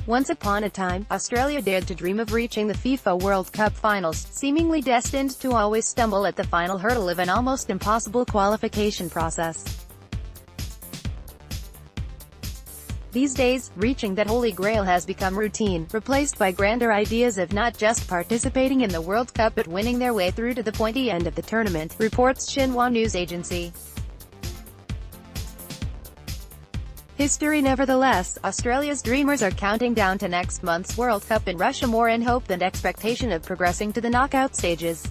Once upon a time, Australia dared to dream of reaching the FIFA World Cup finals, seemingly destined to always stumble at the final hurdle of an almost impossible qualification process. These days, reaching that holy grail has become routine, replaced by grander ideas of not just participating in the World Cup but winning their way through to the pointy end of the tournament, reports Xinhua news agency. History nevertheless, Australia's dreamers are counting down to next month's World Cup in Russia more in hope than expectation of progressing to the knockout stages.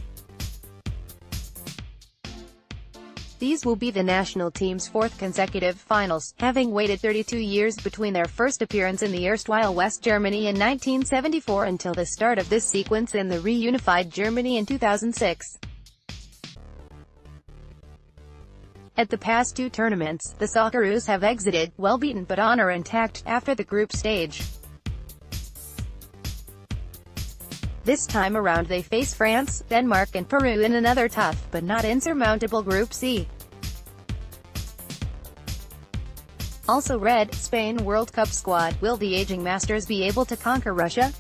These will be the national team's fourth consecutive finals, having waited 32 years between their first appearance in the erstwhile West Germany in 1974 until the start of this sequence in the reunified Germany in 2006. At the past two tournaments, the Socceroos have exited, well beaten but honor intact, after the group stage. This time around they face France, Denmark and Peru in another tough, but not insurmountable Group C. Also read, Spain World Cup squad, will the aging masters be able to conquer Russia?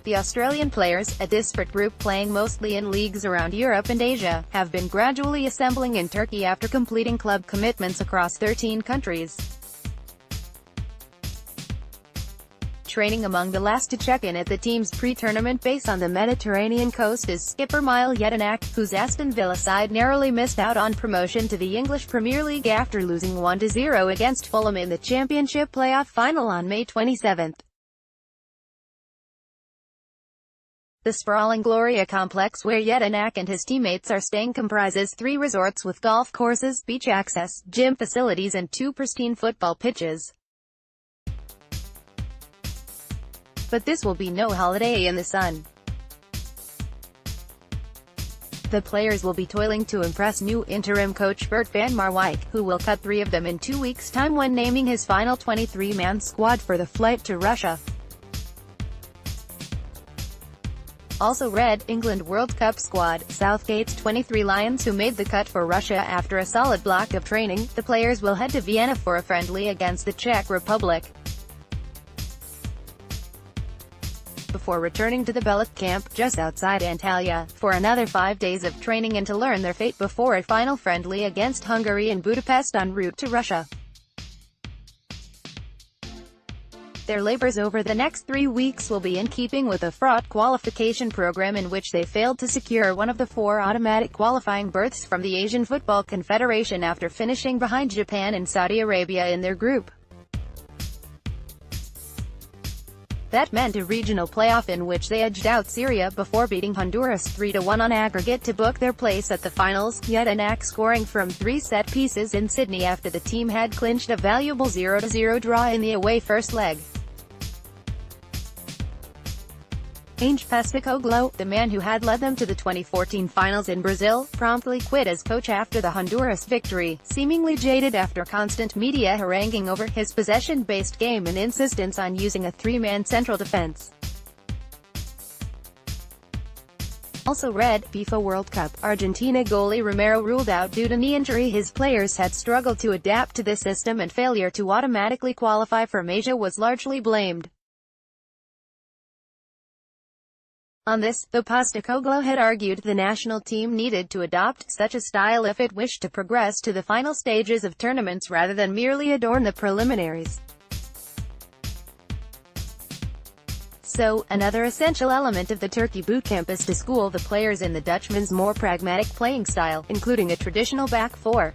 The Australian players, a disparate group playing mostly in leagues around Europe and Asia, have been gradually assembling in Turkey after completing club commitments across 13 countries. Training among the last to check in at the team's pre-tournament base on the Mediterranean coast is skipper Mile Jedinak, whose Aston Villa side narrowly missed out on promotion to the English Premier League after losing 1-0 against Fulham in the Championship playoff final on May 27. The sprawling Gloria complex where Jedinak and his teammates are staying comprises 3 resorts with golf courses, beach access, gym facilities and 2 pristine football pitches. But this will be no holiday in the sun. The players will be toiling to impress new interim coach Bert van Marwijk, who will cut 3 of them in 2 weeks' time when naming his final 23-man squad for the flight to Russia. Also read, England World Cup squad, Southgate's 23 Lions who made the cut for Russia after a solid block of training. The players will head to Vienna for a friendly against the Czech Republic, before returning to the Beloth camp, just outside Antalya, for another 5 days of training and to learn their fate before a final friendly against Hungary in Budapest en route to Russia. Their labors over the next 3 weeks will be in keeping with a fraught qualification program in which they failed to secure one of the 4 automatic qualifying berths from the Asian Football Confederation after finishing behind Japan and Saudi Arabia in their group. That meant a regional playoff in which they edged out Syria before beating Honduras 3-1 on aggregate to book their place at the finals, Jedinak scoring from 3 set pieces in Sydney after the team had clinched a valuable 0-0 draw in the away first leg. Ange Postecoglou, the man who had led them to the 2014 finals in Brazil, promptly quit as coach after the Honduras victory, seemingly jaded after constant media haranguing over his possession-based game and insistence on using a 3-man central defense. Also read, FIFA World Cup, Argentina goalie Romero ruled out due to knee injury. His players had struggled to adapt to this system and failure to automatically qualify from Asia was largely blamed. On this, though, Postecoglou had argued the national team needed to adopt such a style if it wished to progress to the final stages of tournaments rather than merely adorn the preliminaries. So, another essential element of the Turkey boot camp is to school the players in the Dutchman's more pragmatic playing style, including a traditional back 4.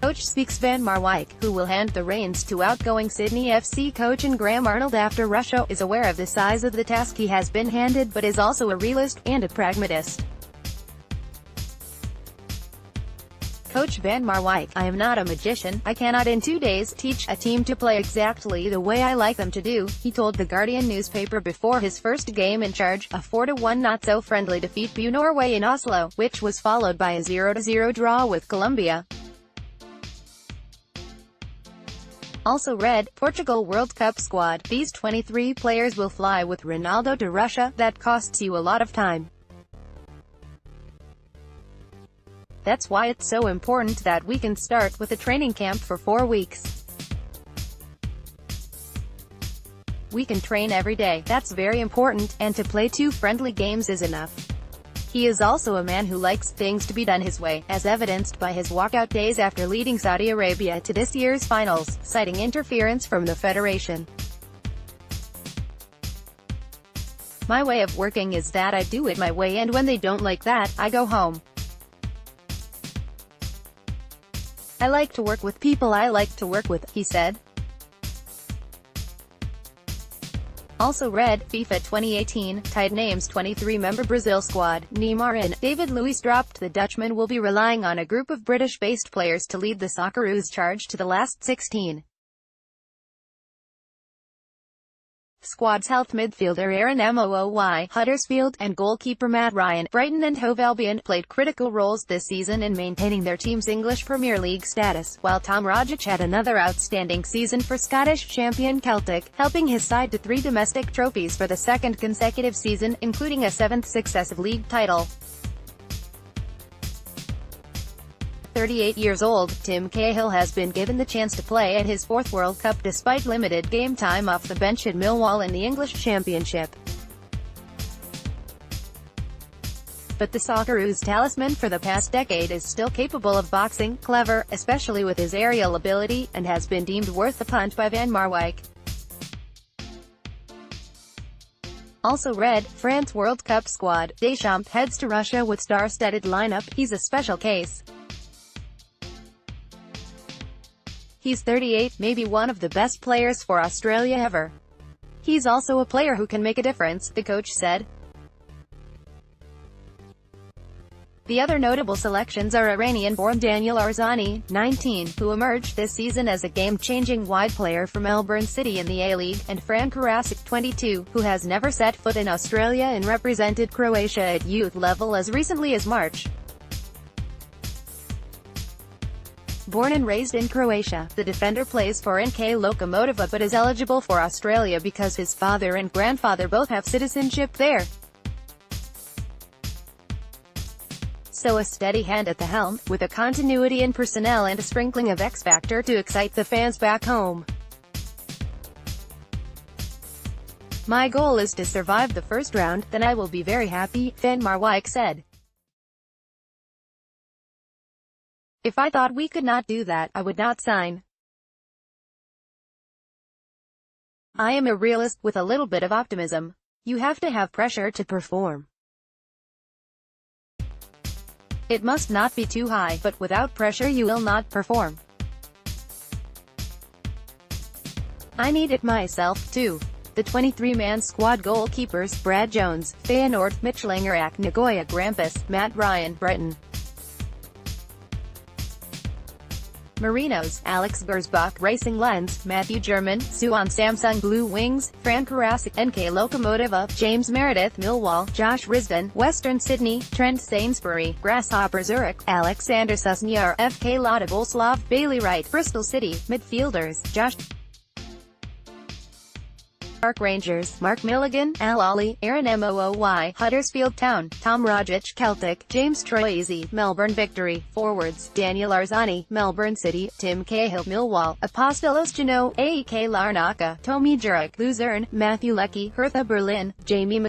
Coach speaks Van Marwijk, who will hand the reins to outgoing Sydney FC coach and Graham Arnold after Russia, is aware of the size of the task he has been handed but is also a realist and a pragmatist. Coach Van Marwijk, I am not a magician, I cannot in 2 days teach a team to play exactly the way I like them to do, he told the Guardian newspaper before his first game in charge, a 4-1 not-so-friendly defeat to Norway in Oslo, which was followed by a 0-0 draw with Colombia. Also read, Portugal World Cup squad, these 23 players will fly with Ronaldo to Russia, that costs you a lot of time. That's why it's so important that we can start with a training camp for 4 weeks. We can train every day, that's very important, and to play 2 friendly games is enough. He is also a man who likes things to be done his way, as evidenced by his walkout days after leading Saudi Arabia to this year's finals, citing interference from the federation. My way of working is that I do it my way, and when they don't like that, I go home. I like to work with people I like to work with, he said. Also read, FIFA 2018, tied names 23-member Brazil squad, Neymar in, David Luiz dropped. The Dutchman will be relying on a group of British-based players to lead the Socceroos charge to the last 16. Squad's health midfielder Aaron Mooy, Huddersfield, and goalkeeper Matt Ryan, Brighton and Hove Albion, played critical roles this season in maintaining their team's English Premier League status, while Tom Rogic had another outstanding season for Scottish champion Celtic, helping his side to 3 domestic trophies for the 2nd consecutive season, including a 7th successive league title. 38 years old, Tim Cahill has been given the chance to play at his 4th World Cup despite limited game time off the bench at Millwall in the English Championship. But the Socceroos talisman for the past decade is still capable of boxing, clever, especially with his aerial ability, and has been deemed worth the punt by Van Marwijk. Also read, France World Cup squad, Deschamps heads to Russia with star-studded lineup, he's a special case. He's 38, maybe one of the best players for Australia ever. He's also a player who can make a difference, the coach said. The other notable selections are Iranian-born Daniel Arzani, 19, who emerged this season as a game-changing wide player for Melbourne City in the A-League, and Fran Karasic, 22, who has never set foot in Australia and represented Croatia at youth level as recently as March. Born and raised in Croatia, the defender plays for NK Lokomotiva but is eligible for Australia because his father and grandfather both have citizenship there. So a steady hand at the helm, with a continuity in personnel and a sprinkling of X-factor to excite the fans back home. My goal is to survive the first round, then I will be very happy, Van Marwijk said. If I thought we could not do that, I would not sign. I am a realist, with a little bit of optimism. You have to have pressure to perform. It must not be too high, but without pressure you will not perform. I need it myself, too. The 23-man squad goalkeepers, Brad Jones, Feyenoord, Mitch Langerack, Nagoya Grampus, Matt Ryan, Brighton. Marinos, Alex Gersbach, Racing Lens, Matthew German, Suwon Samsung Blue Wings, Fran Karasic, NK Lokomotiva, James Meredith, Millwall, Josh Risdon, Western Sydney, Trent Sainsbury, Grasshopper Zurich, Alexander Susniar, FK Lada Boleslav, Bailey Wright, Bristol City, midfielders, Josh Park Rangers, Mark Milligan, Al Ollie, Aaron Mooy, Huddersfield Town, Tom Rogic, Celtic, James Troisi, Melbourne Victory, forwards, Daniel Arzani, Melbourne City, Tim Cahill, Millwall, Apostolos Geno, AEK Larnaca, Tomi Jurek, Luzerne, Matthew Leckie, Hertha Berlin, Jamie